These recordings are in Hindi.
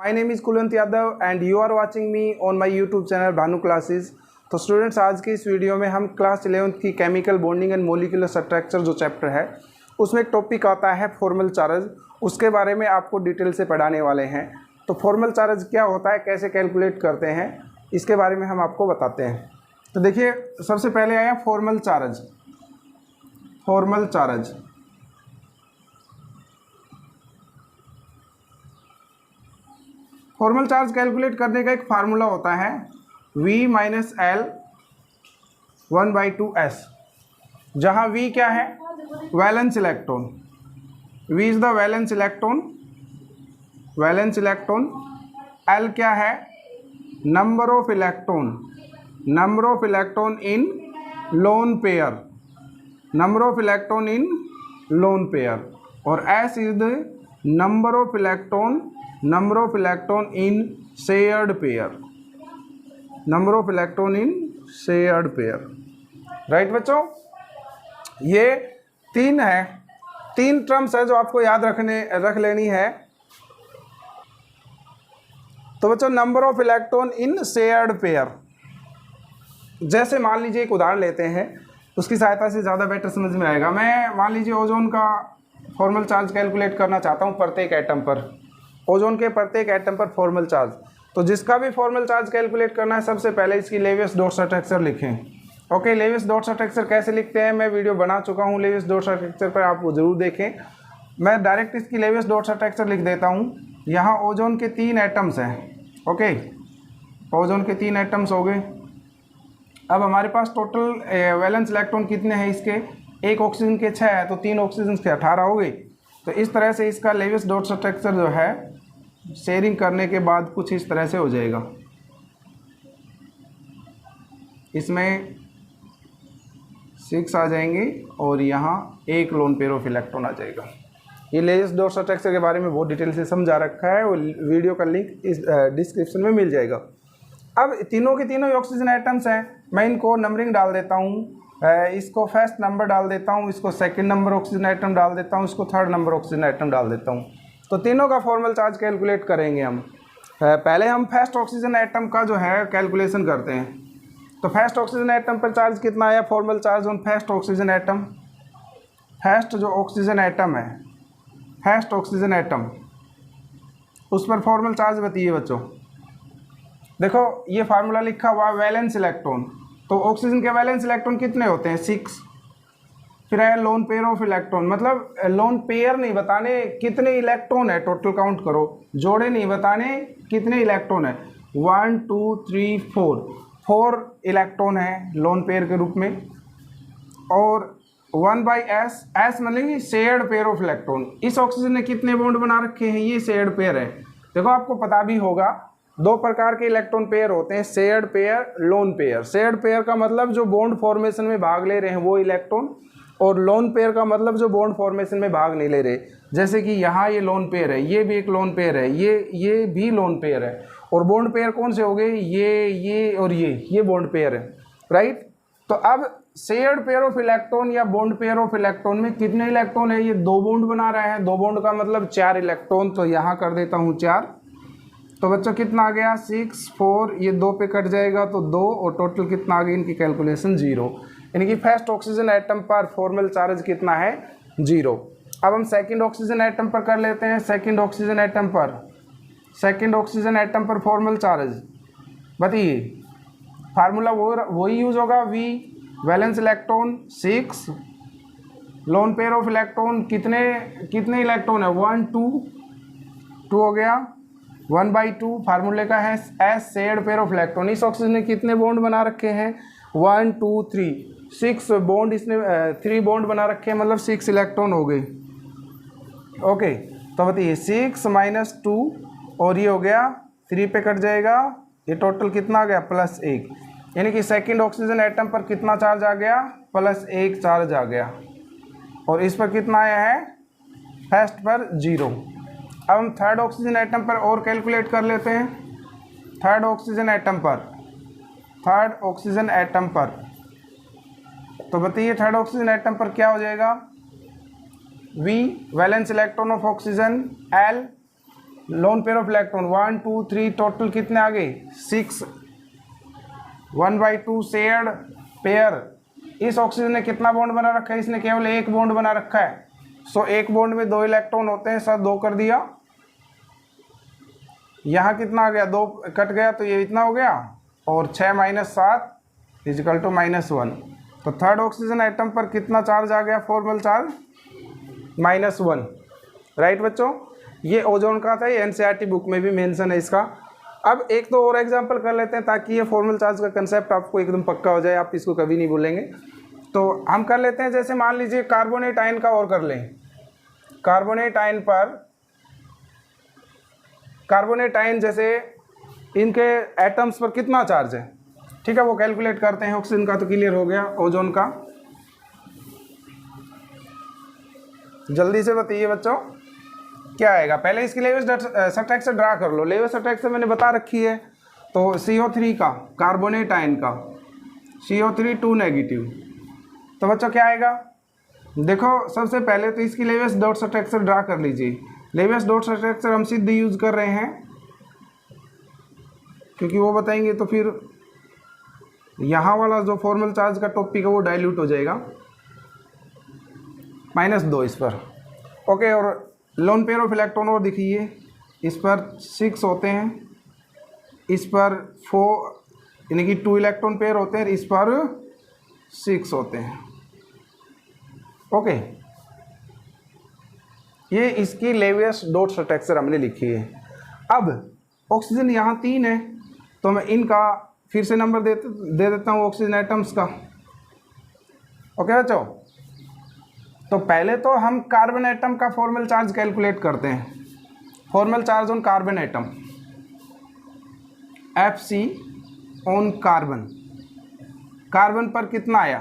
My name is Kulwant Yadav and you are watching me on my YouTube channel Bhanu classes. तो स्टूडेंट्स, आज की इस वीडियो में हम क्लास 11th की chemical bonding and molecular structure जो चैप्टर है उसमें एक टॉपिक आता है फॉर्मल चार्ज, उसके बारे में आपको डिटेल से पढ़ाने वाले हैं। तो फॉर्मल चार्ज क्या होता है, कैसे कैलकुलेट करते हैं, इसके बारे में हम आपको बताते हैं। तो देखिए, सबसे पहले आया formal charge. Formal charge formal charge calculate करने का एक फार्मूला होता है V माइनस एल 1/2s, जहाँ V क्या है, valence electron. V is the valence electron, valence electron. L क्या है, number of electron, number of electron in lone pair, number of electron in lone pair. और S is the number of electron, number of electron in shared pair, number of electron in shared pair. Right बच्चों, ये तीन है, तीन टर्म्स है जो आपको याद रख लेनी है। तो बच्चों, number of electron in shared pair, जैसे मान लीजिए एक उदाहरण लेते हैं, उसकी सहायता से ज़्यादा बेटर समझ में आएगा। मैं मान लीजिए ओजोन का फॉर्मल चार्ज कैलकुलेट करना चाहता हूँ प्रत्येक एटम पर, ओजोन के प्रत्येक एटम पर फॉर्मल चार्ज। तो जिसका भी फॉर्मल चार्ज कैलकुलेट करना है, सबसे पहले इसकी लेविस डॉट स्ट्रक्चर लिखें। ओके, लेविस डॉट स्ट्रक्चर कैसे लिखते हैं, मैं वीडियो बना चुका हूँ लेविस डॉट स्ट्रक्चर पर, आप वो जरूर देखें। मैं डायरेक्ट इसकी लेविस डॉट स्ट्रक्चर लिख देता हूँ। यहाँ ओजोन के 3 एटम्स हैं। ओके, ओजोन के 3 एटम्स हो गए। अब हमारे पास टोटल वैलेंस इलेक्ट्रॉन कितने हैं इसके, एक ऑक्सीजन के 6 है, तो 3 ऑक्सीजन के 18 हो गए। तो इस तरह से इसका लेविस डॉट स्ट्रक्चर जो है शेयरिंग करने के बाद कुछ इस तरह से हो जाएगा। इसमें 6 आ जाएंगे और यहाँ एक लोन पेयर ऑफ इलेक्ट्रॉन आ जाएगा। ये लेविस डॉट स्ट्रक्चर के बारे में बहुत डिटेल से समझा रखा है और वीडियो का लिंक इस डिस्क्रिप्शन में मिल जाएगा। अब तीनों के तीनों ऑक्सीजन आइटम्स हैं, मैं इनको नंबरिंग डाल देता हूँ। इसको फर्स्ट नंबर डाल देता हूँ, इसको सेकंड नंबर ऑक्सीजन आइटम डाल देता हूँ, इसको थर्ड नंबर ऑक्सीजन आइटम डाल देता हूँ। तो तीनों का फॉर्मल चार्ज कैलकुलेट करेंगे हम। पहले हम फर्स्ट ऑक्सीजन आइटम का जो है कैलकुलेशन करते हैं। तो फर्स्ट ऑक्सीजन आइटम पर चार्ज कितना आया, formal charge on first oxygen atom. First जो ऑक्सीजन आइटम है, फर्स्ट ऑक्सीजन आइटम, उस पर फॉर्मल चार्ज बताइए बच्चों। देखो, ये फार्मूला लिखा हुआ वैलेंस इलेक्ट्रॉन। तो ऑक्सीजन के वैलेंस इलेक्ट्रॉन कितने होते हैं, 6। फिर है लोन पेयर ऑफ इलेक्ट्रॉन, मतलब लोन पेयर नहीं बताने कितने इलेक्ट्रॉन है, टोटल काउंट करो, जोड़े नहीं बताने कितने इलेक्ट्रॉन है। 1 2 3 4 इलेक्ट्रॉन है लोन पेयर के रूप में। और 1/s, s मतलब शेयर्ड पेयर ऑफ इलेक्ट्रॉन। इस ऑक्सीजन ने कितने बॉन्ड बना रखे हैं, ये शेयर्ड पेयर है। देखो, आपको पता भी होगा 2 प्रकार के इलेक्ट्रॉन पेयर होते हैं, shared pair, lone pair. Shared pair का मतलब जो बॉन्ड फॉर्मेशन में भाग ले रहे हैं वो इलेक्ट्रॉन, और लोन पेयर का मतलब जो बॉन्ड फॉर्मेशन में भाग नहीं ले रहे। जैसे कि यहाँ ये लोन पेयर है, ये भी एक लोन पेयर है, ये भी लोन पेयर है। और बॉन्ड पेयर कौन से हो गए, ये और ये बॉन्ड पेयर है। राइट। तो अब शेयर्ड पेयर ऑफ इलेक्ट्रॉन या बॉन्ड पेयर ऑफ इलेक्ट्रॉन में कितने इलेक्ट्रॉन है, ये 2 बॉन्ड बना रहा है। 2 बॉन्ड का मतलब 4 इलेक्ट्रॉन। तो यहाँ कर देता हूँ 4। तो बच्चों कितना आ गया, 6 4, ये 2 पे कट जाएगा तो 2, और टोटल कितना आ गया, इनकी कैलकुलेशन 0। यानी कि फर्स्ट ऑक्सीजन आइटम पर फॉर्मल चार्ज कितना है, 0। अब हम सेकंड ऑक्सीजन आइटम पर कर लेते हैं। सेकंड ऑक्सीजन आइटम पर फॉर्मल चार्ज बताइए। फार्मूला वही यूज होगा, V valence electron 6, lone pair of electron कितने इलेक्ट्रॉन है, 1 2 हो गया, 1/2 फार्मूले का है, S shared pair of electron. इस ऑक्सीजन ने कितने बॉन्ड बना रखे हैं, 1 2 3 6 बॉन्ड, इसने 3 बॉन्ड बना रखे हैं, मतलब 6 इलेक्ट्रॉन हो गए। ओके, तो बताइए 6 - 2, और ये हो गया 3 पे कट जाएगा, ये टोटल कितना आ गया, +1। यानी कि सेकंड ऑक्सीजन आइटम पर कितना चार्ज आ गया, +1 चार्ज आ गया। और इस पर कितना आया है, फर्स्ट पर 0। अब हम थर्ड ऑक्सीजन आइटम पर और कैलकुलेट कर लेते हैं। थर्ड ऑक्सीजन आइटम पर तो बताइए, थर्ड ऑक्सीजन आइटम पर क्या हो जाएगा, V valence electron of oxygen, L lone pair of electron 1 2 3 total कितने आ गए 6, 1/2 शेयर्ड पेयर। इस ऑक्सीजन ने कितना बॉन्ड बना रखा है, इसने केवल एक बॉन्ड बना रखा है। सो एक बॉन्ड में 2 इलेक्ट्रॉन होते हैं, साथ 2 कर दिया। यहाँ कितना आ गया, 2 कट गया तो ये इतना हो गया, और 6 - 7 = -1। तो थर्ड ऑक्सीजन एटम पर कितना चार्ज आ गया, फॉर्मल चार्ज -1। राइट बच्चों, ये ओजोन का था, ये एनसीईआरटी बुक में भी मेंशन है इसका। अब एक तो और एग्जांपल कर लेते हैं ताकि ये फॉर्मल चार्ज का कंसेप्ट आपको एकदम पक्का हो जाए, आप इसको कभी नहीं भूलेंगे। तो हम कर लेते हैं, जैसे मान लीजिए कार्बोनेट आयन का और कर लें। कार्बोनेट आयन जैसे इनके एटम्स पर कितना चार्ज है, ठीक है, वो कैलकुलेट करते हैं। ऑक्सीजन का तो क्लियर हो गया, ओजोन का जल्दी से बताइए बच्चों क्या आएगा। पहले इसकी लेवेस स्ट्रक्चर ड्रा कर लो। लेवेस स्ट्रक्चर मैंने बता रखी है। तो CO3 का, कार्बोनेट आयन का CO3 2 नेगेटिव, तो बच्चों क्या आएगा, देखो सबसे पहले तो इसकी लेवेस डॉट स्ट्रक्चर ड्रा कर लीजिए। लेवेस डॉट स्ट्रक्चर हम सीधे यूज कर रहे हैं क्योंकि वो बताएंगे तो फिर यहाँ वाला जो फॉर्मल चार्ज का टॉपिक है वो डाइल्यूट हो जाएगा। -2 इस पर, ओके। और लोन पेयर ऑफ इलेक्ट्रॉन और दिखिए, इस पर 6 होते हैं, इस पर 4 यानी कि 2 इलेक्ट्रॉन पेयर होते हैं, इस पर 6 होते हैं, ओके। ये इसकी लेवियस डॉट स्ट्रक्चर हमने लिखी है। अब ऑक्सीजन यहाँ 3 है, तो मैं इनका फिर से नंबर दे देता हूँ ऑक्सीजन एटम्स का, ओके बच्चों। तो पहले तो हम कार्बन एटम का फॉर्मल चार्ज कैलकुलेट करते हैं। Formal charge on carbon atom Fc on carbon, carbon पर कितना आया,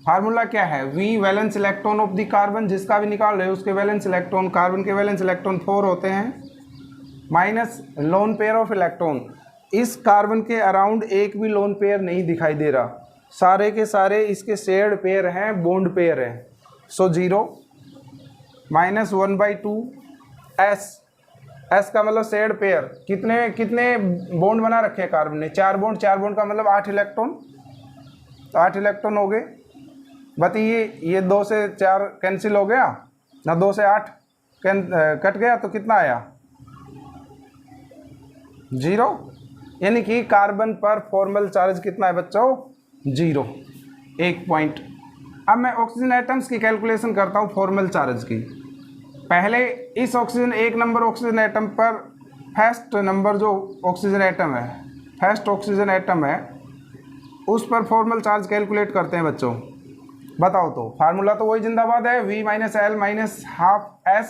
फार्मूला क्या है, V valence electron of the carbon, जिसका भी निकाल रहे हो उसके वैलेंस इलेक्ट्रॉन, कार्बन के वैलेंस इलेक्ट्रॉन 4 होते हैं, minus lone pair of electron. इस कार्बन के अराउंड एक भी लोन पेयर नहीं दिखाई दे रहा, सारे के सारे इसके शेयर्ड पेयर हैं, बॉन्ड पेयर हैं। सो 0 -1/2 S का मतलब शेयर्ड पेयर। कितने बॉन्ड बना रखे हैं कार्बन ने, 4 बॉन्ड। 4 बॉन्ड का मतलब 8 इलेक्ट्रॉन, तो 8 इलेक्ट्रॉन हो गए। बताइए ये 2 से 4 कैंसिल हो गया ना, 2 से 8 कट गया, तो कितना आया 0, यानी कि कार्बन पर फॉर्मल चार्ज कितना है बच्चों 0, 1 पॉइंट। अब मैं ऑक्सीजन एटम्स की कैलकुलेशन करता हूँ फॉर्मल चार्ज की। पहले इस ऑक्सीजन 1 नंबर ऑक्सीजन एटम पर फर्स्ट नंबर जो ऑक्सीजन एटम है, फर्स्ट ऑक्सीजन एटम है, उस पर फॉर्मल चार्ज कैलकुलेट करते हैं बच्चों। बताओ तो फार्मूला तो वही जिंदाबाद है, V - L -12 S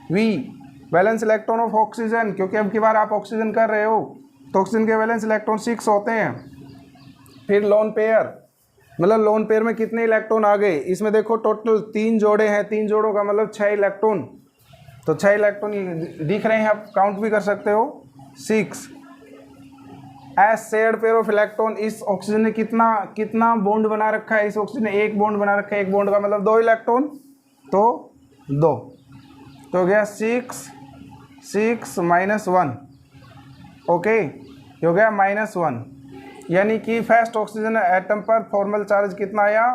V valence electron of oxygen, क्योंकि अब की बार आप ऑक्सीजन कर रहे हो तो ऑक्सीजन के वैलेंस इलेक्ट्रॉन 6 होते हैं। फिर लोन पेयर, मतलब लोन पेयर में कितने इलेक्ट्रॉन आ गए, इसमें देखो टोटल 3 जोड़े हैं, 3 जोड़ों का मतलब 6 इलेक्ट्रॉन, तो 6 इलेक्ट्रॉन दिख रहे हैं, आप काउंट भी कर सकते हो 6। S shared pair of electron, इस ऑक्सीजन ने कितना बॉन्ड बना रखा है, इस ऑक्सीजन ने 1 बॉन्ड बना रखा है, 1 बॉन्ड का मतलब 2 इलेक्ट्रॉन, तो 2, तो हो गया 6 -1, ओके, ये हो गया -1, यानी कि फर्स्ट ऑक्सीजन एटम पर फॉर्मल चार्ज कितना आया,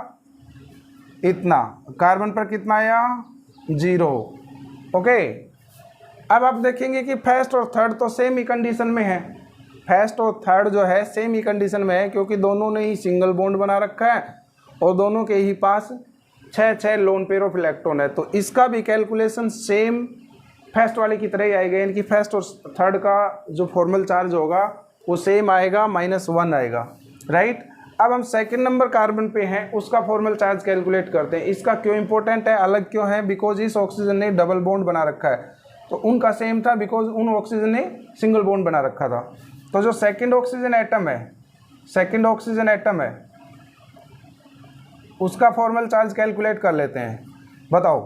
इतना। कार्बन पर कितना आया 0, ओके। अब आप देखेंगे कि फर्स्ट और थर्ड तो सेम ही कंडीशन में है, फर्स्ट और थर्ड जो है सेम ही कंडीशन में है, क्योंकि दोनों ने ही सिंगल बॉन्ड बना रखा है और दोनों के ही पास 6 लोन पेयर ऑफ इलेक्ट्रॉन है, तो इसका भी कैलकुलेशन सेम फर्स्ट वाले की तरह ही आएगा, यानी कि फर्स्ट और थर्ड का जो फॉर्मल चार्ज होगा वो सेम आएगा, -1 आएगा, राइट। अब हम सेकंड नंबर कार्बन पे हैं, उसका फॉर्मल चार्ज कैलकुलेट करते हैं। इसका क्यों इंपॉर्टेंट है, अलग क्यों है, बिकॉज इस ऑक्सीजन ने डबल बॉन्ड बना रखा है, तो उनका सेम था बिकॉज उन ऑक्सीजन ने सिंगल बॉन्ड बना रखा था। तो जो सेकंड ऑक्सीजन एटम है उसका फॉर्मल चार्ज कैलकुलेट कर लेते हैं। बताओ,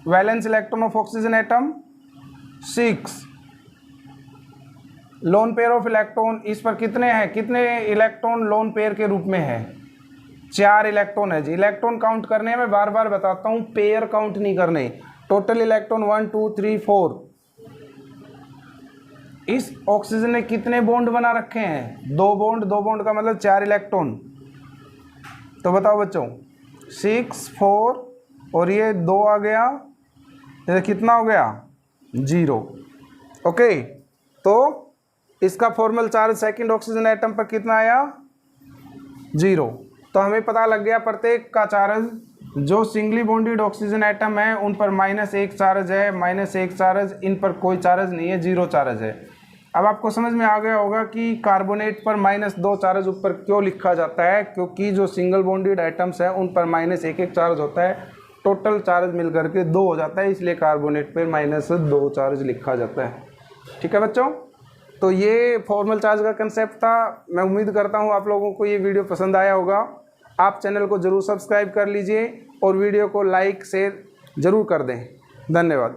valence electron of oxygen atom 6, lone pair of electron, इस पर कितने हैं, कितने इलेक्ट्रॉन लोन पेयर के रूप में है, 4 इलेक्ट्रॉन है जी। इलेक्ट्रॉन काउंट करने में बार बार बताता हूँ, पेयर काउंट नहीं करने, टोटल इलेक्ट्रॉन 1 2 3 4, इस ऑक्सीजन ने कितने बॉन्ड बना रखे हैं? 2 बॉन्ड, 2 बॉन्ड का मतलब 4 इलेक्ट्रॉन। तो बताओ बच्चों 6 4 और ये 2 आ गया, ये कितना हो गया? 0। ओके, तो इसका formal charge second oxygen atom पर कितना आया? 0। तो हमें पता लग गया प्रत्येक का चार्ज, जो सिंगली बॉन्डेड ऑक्सीजन एटम है उन पर -1 चार्ज है, -1 चार्ज, इन पर कोई चार्ज नहीं है, 0 चार्ज है। अब आपको समझ में आ गया होगा कि कार्बोनेट पर -2 चार्ज ऊपर क्यों लिखा जाता है, क्योंकि जो सिंगल बॉन्डेड एटम्स हैं उन पर -1 चार्ज होता है, टोटल चार्ज मिल करके 2 हो जाता है, इसलिए कार्बोनेट पर -2 चार्ज लिखा जाता है। ठीक है बच्चों, तो ये फॉर्मल चार्ज का कंसेप्ट था। मैं उम्मीद करता हूँ आप लोगों को ये वीडियो पसंद आया होगा। आप चैनल को ज़रूर सब्सक्राइब कर लीजिए और वीडियो को लाइक शेयर ज़रूर कर दें। धन्यवाद।